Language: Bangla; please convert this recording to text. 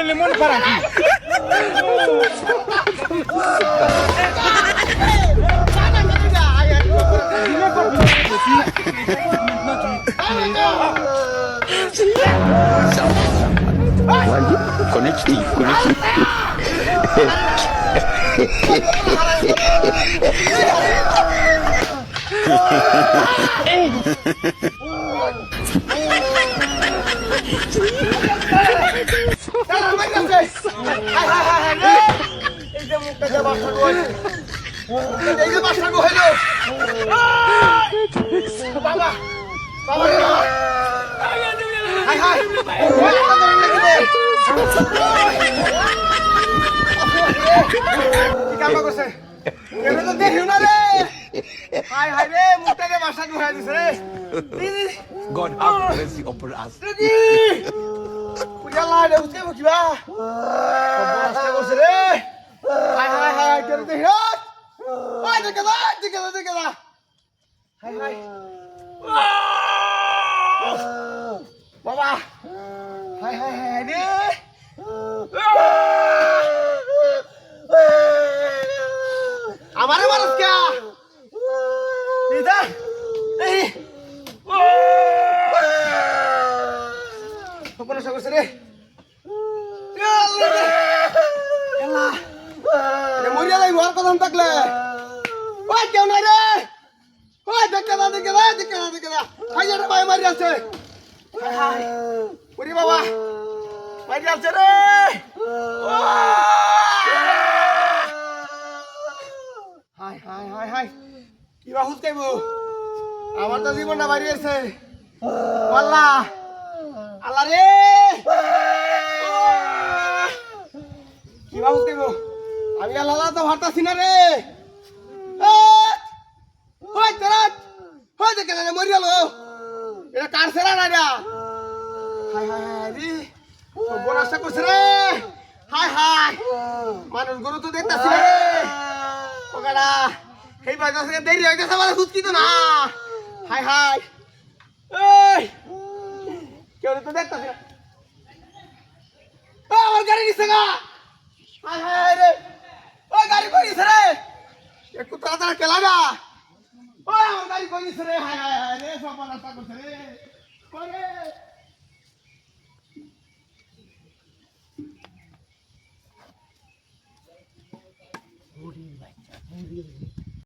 লেমন পারা কি Conecti. God have mercy upon us. বাবা হাই হাই হাই রে আমারে মারস কে দিদা এই সপনা সগস রে এলা এ মরিয়া লাই ঘর কদম থাকলে ওই কেউ নাই রে ওই দেখে না হাই রে ভাই মারি আছে হাই ওরে বাবা মারি আছে রে হাই হাই হাই হাই কি বাহুস কাইবো আমার তো জীবনটা বাড়ি আছে আল্লাহ আল্লাহ রে কি বাহুস কাইবো আমি আল্লাহ তো ভারতাছি না রে ওই তেরা ওই দেখে না মরি গেল এটা কার সেরা না রে হাই হাই হাই রে বড় আশা করছ রে হাই হাই মানুষ গরু তো দেখতাছি রে ওকাডা এই বাজার থেকে দেরি হয়ে গেছে আমার হুঁচকি তো না হাই হাই এই কেউ তো দেখতাছি না আমার গাড়ি নিছে গা হাই হাই রে ওই গাড়ি কই নিছে রে একটু তাড়াতাড়ি খেলা না ওই আমার গাড়ি কই নিছে রে হাই হাই হাই রে সব রাস্তা করছে রে করে